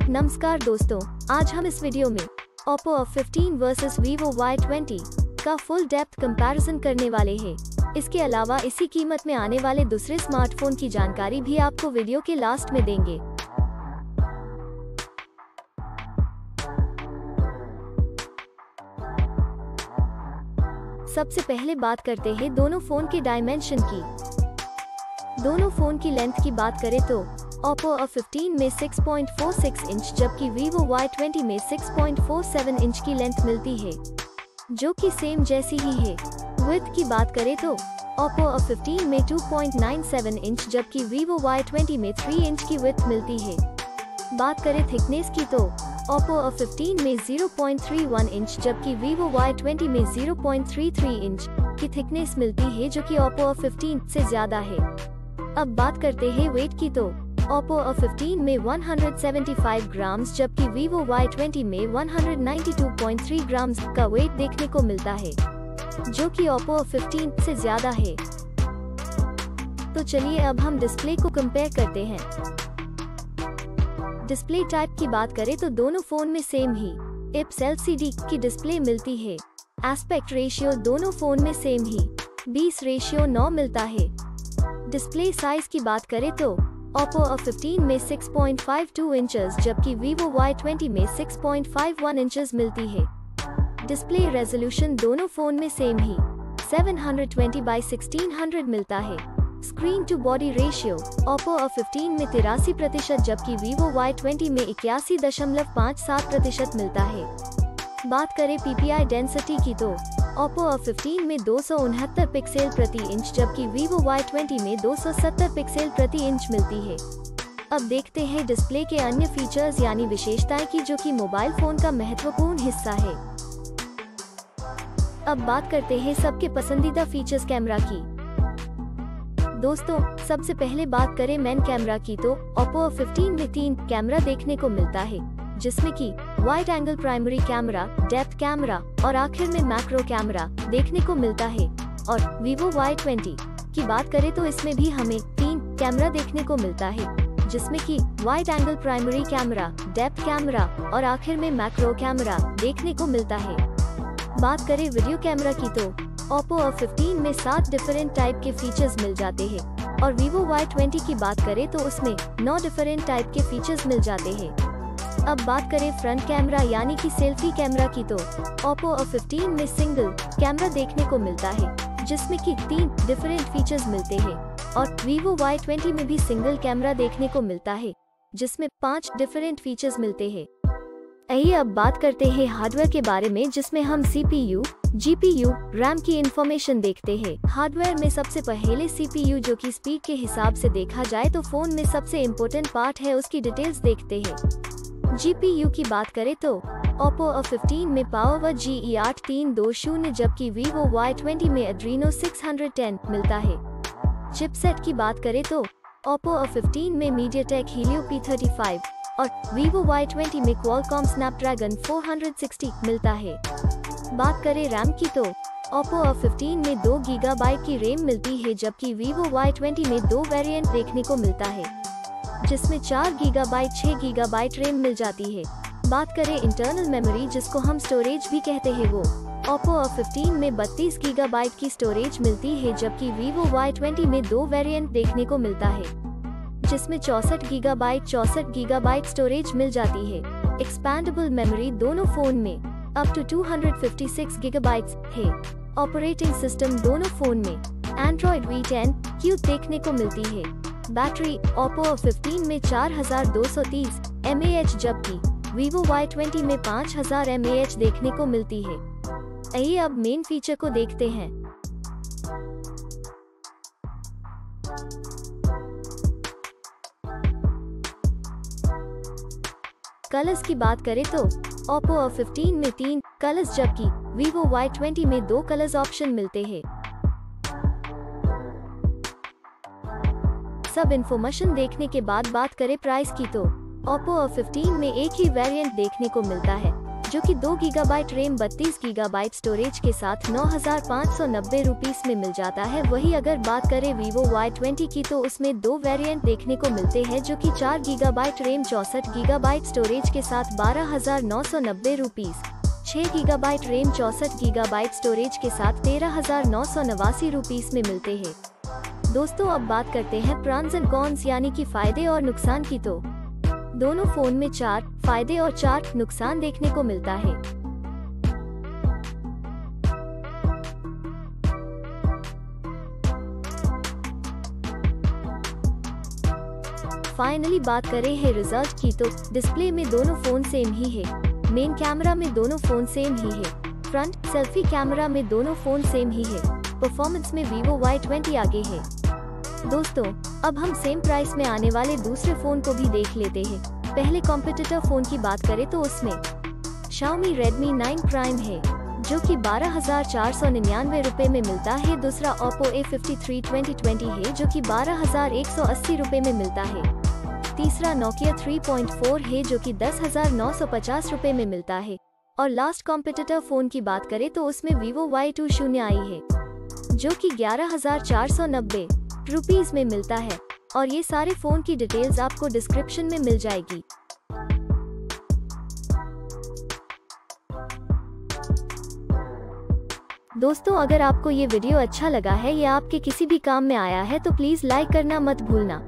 नमस्कार दोस्तों, आज हम इस वीडियो में Oppo F15 versus Vivo Y20 का फुल डेप्थ कंपैरिजन करने वाले हैं। इसके अलावा इसी कीमत में आने वाले दूसरे स्मार्टफोन की जानकारी भी आपको वीडियो के लास्ट में देंगे। सबसे पहले बात करते हैं दोनों फोन के डायमेंशन की। दोनों फोन की लेंथ की बात करें तो Oppo F15 में 6.46 इंच जबकि Vivo Y20 में 6.47 इंच की लेंथ मिलती है, जो कि सेम जैसी ही है। विड्थ की बात करें तो Oppo F15 में 2.97 इंच जबकि Vivo Y20 में 3 इंच की विड्थ मिलती है। बात करें थिकनेस की तो Oppo F15 में 0.31 इंच जबकि Vivo Y20 में 0.33 इंच की थिकनेस मिलती है, जो कि Oppo F15 से ज्यादा है। अब बात करते हैं वेट की तो Oppo F15 में 175 ग्राम्स जबकि Vivo Y20 में 192.3 ग्राम्स का वेट देखने को मिलता है, जो कि Oppo F15 से ज्यादा है। तो चलिए अब हम डिस्प्ले को कंपेयर करते हैं। डिस्प्ले टाइप की बात करें तो दोनों फोन में सेम ही IPS LCD की डिस्प्ले मिलती है। एस्पेक्ट रेशियो दोनों फोन में सेम ही 20:9 मिलता है। डिस्प्ले साइज की बात करें तो Oppo F15 में 6.52 इंचेस जबकि Vivo Y20 में 6.51 इंचेस मिलती है। डिस्प्ले रेजोल्यूशन दोनों फोन में सेम ही 720x1600 मिलता है। Screen to body ratio Oppo F15 में 83% जबकि Vivo Y20 में 81.57% मिलता है। बात करें PPI डेंसिटी की तो Oppo F15 में 269 पिक्सल प्रति इंच जबकि Vivo Y20 में 270 पिक्सल प्रति इंच मिलती है। अब देखते हैं डिस्प्ले के अन्य फीचर्स यानी विशेषताएं की, जो कि मोबाइल फोन का महत्वपूर्ण हिस्सा है। अब बात करते हैं सबके पसंदीदा फीचर्स कैमरा की। दोस्तों, सबसे पहले बात करें मेन कैमरा की तो Oppo F15 में 3 कैमरा देखने को मिलता है, जिसमें कि wide angle primary camera, depth camera और आखिर में मैक्रो कैमरा देखने को मिलता है। और Vivo Y20 की बात करें तो इसमें भी हमें 3 कैमरा देखने को मिलता है, जिसमें कि wide angle primary camera, depth camera और आखिर में मैक्रो कैमरा देखने को मिलता है। बात करें वीडियो कैमरा की तो Oppo F15 में 7 डिफरेंट टाइप के फीचर्स मिल जाते हैं और Vivo Y20 की बात करें तो उसमें 9 डिफरेंट टाइप के फीचर्स मिल जाते हैं। अब बात करें फ्रंट कैमरा यानी कि सेल्फी कैमरा की तो Oppo F15 में सिंगल कैमरा देखने को मिलता है, जिसमें कि 3 डिफरेंट फीचर्स मिलते हैं और Vivo Y20 में भी सिंगल कैमरा देखने को मिलता है, जिसमें 5 डिफरेंट फीचर्स मिलते हैं। आइए अब बात करते हैं हार्डवेयर के बारे में, जिसमें हम CPU, GPU, RAM की इंफॉर्मेशन देखते हैं। हार्डवेयर में सबसे पहले CPU, जो कि स्पीड के हिसाब से देखा जाए तो फोन में सबसे इम्पोर्टेंट पार्ट है, उसकी डिटेल्स देखते हैं। GPU की बात करें तो Oppo F15 में PowerWord GE8320 जबकि Vivo Y20 में Adreno 610 मिलता है। चिपसेट की बात करें तो Oppo F15 में MediaTek Helio P35 और Vivo Y20 में Qualcomm Snapdragon 460 मिलता है। बात करें रैम की तो Oppo F15 में 2 GB की रैम मिलती है जबकि Vivo Y20 में 2 वेरिएंट देखने को मिलता है, जिसमें 4 GB 6 GB रैम मिल जाती है। बात करें इंटरनल मेमोरी, जिसको हम स्टोरेज भी कहते हैं, वो Oppo F15 में 32 GB की स्टोरेज मिलती है जबकि Vivo Y20 में 2 वेरिएंट देखने को मिलता है, जिसमें 64 GB स्टोरेज मिल जाती है। एक्सपैंडेबल मेमोरी दोनों फोन में अप टू 256 GB है। ऑपरेटिंग सिस्टम दोनों फोन में Android V10 Q देखने को मिलती है। बैटरी Oppo F15 में 4230 mAh जबकि Vivo Y20 में 5000 mAh देखने को मिलती है। आइए अब मेन फीचर को देखते हैं। कलर्स की बात करें तो Oppo F15 में 3 कलर्स जबकि Vivo Y20 में 2 कलर्स ऑप्शन मिलते हैं। सब इन्फॉर्मेशन देखने के बाद बात करें प्राइस की तो Oppo F15 में एक ही वेरिएंट देखने को मिलता है, जो कि 2 गीगाबाइट रैम 32 गीगाबाइट स्टोरेज के साथ 9,590 रुपीस में मिल जाता है। वही अगर बात करें Vivo Y20 की तो उसमें 2 वेरिएंट देखने को मिलते हैं, जो कि 4 गीगाबाइट रैम 64 गीगाबाइट स्टोरेज के साथ 12,990 rupees, 6 gigabyte RAM 64 gigabyte storage के साथ 13,989 रुपीस में मिलते हैं। दोस्तों अब बात करते हैं प्रॉन्स एंड कॉन्स यानी कि फायदे और नुकसान की। तो दोनों फोन में 4 फायदे और 4 नुकसान देखने को मिलता है। फाइनली बात करें है रिजल्ट की तो डिस्प्ले में दोनों फोन सेम ही है, मेन कैमरा में दोनों फोन सेम ही है, फ्रंट सेल्फी कैमरा में दोनों फोन सेम ही है, परफॉर्मेंस में Vivo Y20 आगे है। दोस्तों अब हम सेम प्राइस में आने वाले दूसरे फोन को भी देख लेते हैं। पहले कॉम्पिटिटर फोन की बात करें तो उसमें Xiaomi Redmi 9 Prime है, जो कि 12,499 रुपए में मिलता है। दूसरा Oppo A53 2020 है, जो कि 12,180 रुपए में मिलता है। तीसरा Nokia 3.4 है, जो कि 10,950 रुपए में मिलता है। और लास्ट कॉम्पिटिटर फोन की बात करें तो उसमें Vivo Y20i है, जो कि 11,490 रुपीस में मिलता है। और ये सारे फोन की डिटेल्स आपको डिस्क्रिप्शन में मिल जाएगी। दोस्तों अगर आपको ये वीडियो अच्छा लगा है या आपके किसी भी काम में आया है तो प्लीज लाइक करना मत भूलना।